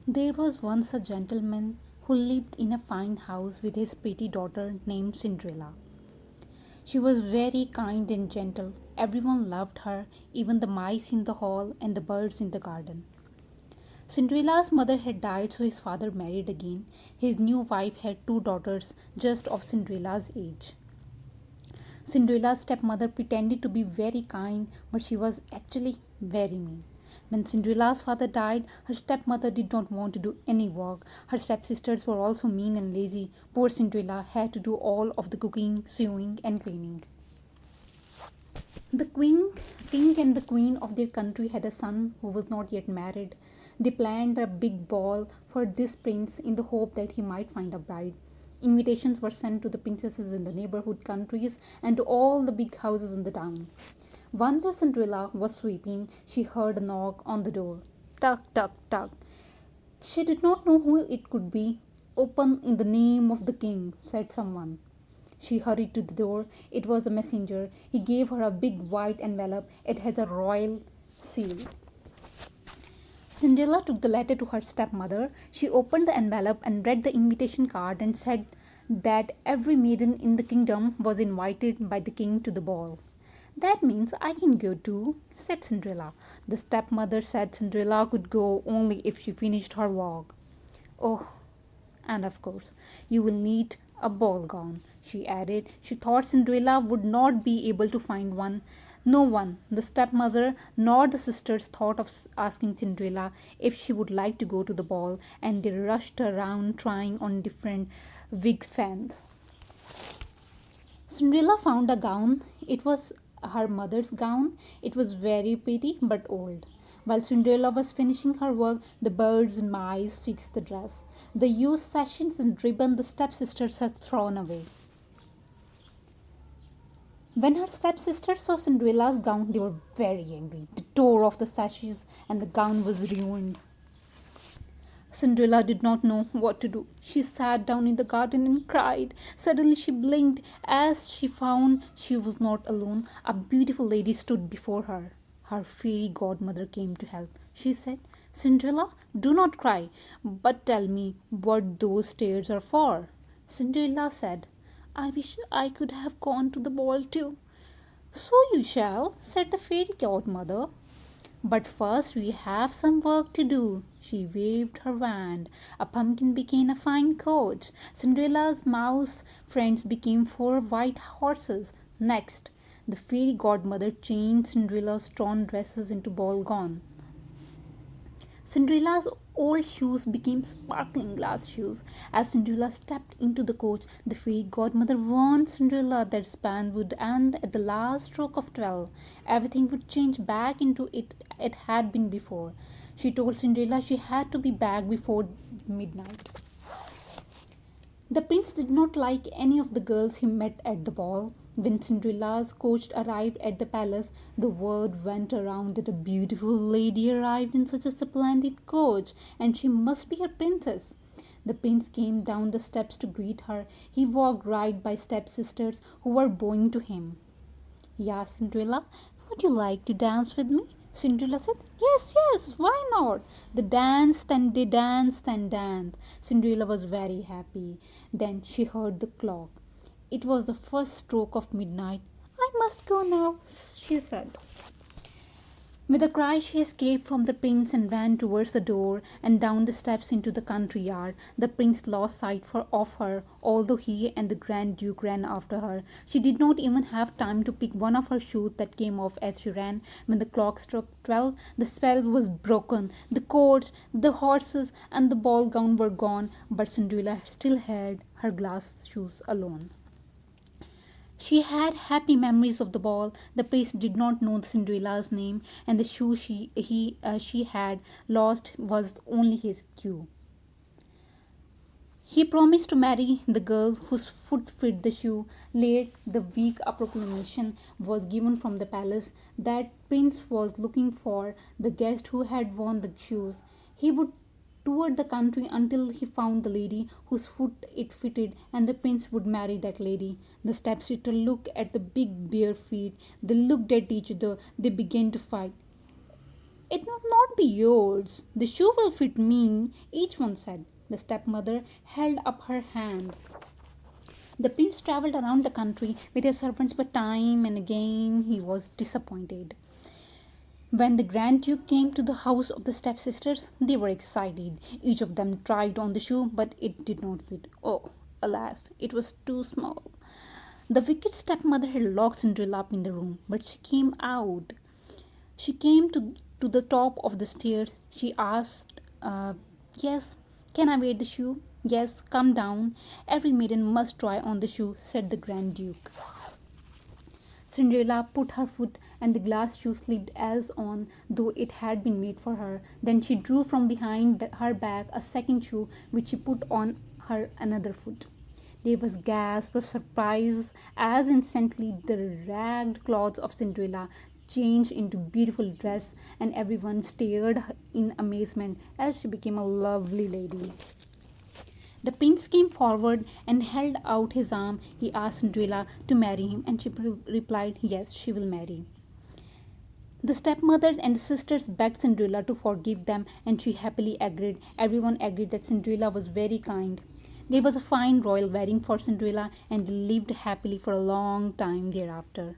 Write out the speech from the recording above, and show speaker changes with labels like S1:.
S1: There was once a gentleman who lived in a fine house with his pretty daughter named Cinderella. She was very kind and gentle. Everyone loved her, even the mice in the hall and the birds in the garden. Cinderella's mother had died, so his father married again. His new wife had two daughters just of Cinderella's age. Cinderella's stepmother pretended to be very kind, but she was actually very mean. When Cinderella's father died, her stepmother did not want to do any work. Her stepsisters were also mean and lazy. Poor Cinderella had to do all of the cooking, sewing, and cleaning. The king and the queen of their country had a son who was not yet married. They planned a big ball for this prince in the hope that he might find a bride. Invitations were sent to the princesses in the neighborhood countries and to all the big houses in the town. One day Cinderella was sweeping. She heard a knock on the door. Tuck, tuck, tuck. She did not know who it could be. Open in the name of the king, said someone. She hurried to the door. It was a messenger. He gave her a big white envelope. It had a royal seal. Cinderella took the letter to her stepmother. She opened the envelope and read the invitation card and said that every maiden in the kingdom was invited by the king to the ball. That means I can go too, said Cinderella. The stepmother said Cinderella could go only if she finished her work. Oh, and of course, you will need a ball gown, she added. She thought Cinderella would not be able to find one. No one, the stepmother nor the sisters, thought of asking Cinderella if she would like to go to the ball, and they rushed around trying on different wig fans. Cinderella found a gown. It was her mother's gown. It was very pretty but old. While Cinderella was finishing her work, the birds and mice fixed the dress. The used sashes and ribbon the stepsisters had thrown away. When her stepsisters saw Cinderella's gown, they were very angry. They tore off the sashes and the gown was ruined. Cinderella did not know what to do. She sat down in the garden and cried. Suddenly she blinked as she found she was not alone. A beautiful lady stood before her. Her fairy godmother came to help. She said, Cinderella, do not cry, but tell me what those tears are for. Cinderella said, I wish I could have gone to the ball too. So you shall, said the fairy godmother. But first we have some work to do. She waved her wand. A pumpkin became a fine coach. Cinderella's mouse friends became four white horses. Next, the fairy godmother changed Cinderella's torn dresses into ball gown. Cinderella's old shoes became sparkling glass shoes. As Cinderella stepped into the coach, the fairy godmother warned Cinderella that span would end at the last stroke of 12. Everything would change back into it had been before. She told Cinderella she had to be back before midnight. The prince did not like any of the girls he met at the ball. When Cinderella's coach arrived at the palace, the word went around that a beautiful lady arrived in such a splendid coach, and she must be a princess. The prince came down the steps to greet her. He walked right by stepsisters who were bowing to him. Yes, Cinderella, would you like to dance with me? Cinderella said, Yes, yes, why not? They danced and danced. Cinderella was very happy. Then she heard the clock. It was the first stroke of midnight. I must go now, she said. With a cry, she escaped from the prince and ran towards the door and down the steps into the country yard. The prince lost sight of her, although he and the Grand Duke ran after her. She did not even have time to pick one of her shoes that came off as she ran. When the clock struck 12, the spell was broken. The coach, the horses, and the ball gown were gone, but Cinderella still had her glass shoes alone. She had happy memories of the ball. The prince did not know Cinderella's name, and the shoe she had lost was only his cue. He promised to marry the girl whose foot fit the shoe. Late the week a proclamation was given from the palace that prince was looking for the guest who had worn the shoes. He would tour the country until he found the lady whose foot it fitted, and the prince would marry that lady. The stepsister looked at the big bare feet. They looked at each other. They began to fight. It was not not be yours. The shoe will fit me, each one said. The stepmother held up her hand. The prince travelled around the country with his servants, but time and again he was disappointed. When the Grand Duke came to the house of the stepsisters, they were excited. Each of them tried on the shoe, but it did not fit. Oh, alas, it was too small. The wicked stepmother had locked Cinderella up in the room, but she came out. She came to the top of the stairs. She asked, Yes, can I wear the shoe? Yes, come down. Every maiden must try on the shoe, said the Grand Duke. Cinderella put her foot, and the glass shoe slipped as on though it had been made for her. Then she drew from behind her back a second shoe, which she put on her another foot. There was gasp of surprise as instantly the ragged clothes of Cinderella changed into beautiful dress, and everyone stared in amazement as she became a lovely lady. The prince came forward and held out his arm. He asked Cinderella to marry him, and she replied, Yes, she will marry. The stepmother and the sisters begged Cinderella to forgive them, and she happily agreed. Everyone agreed that Cinderella was very kind. There was a fine royal wedding for Cinderella, and they lived happily for a long time thereafter.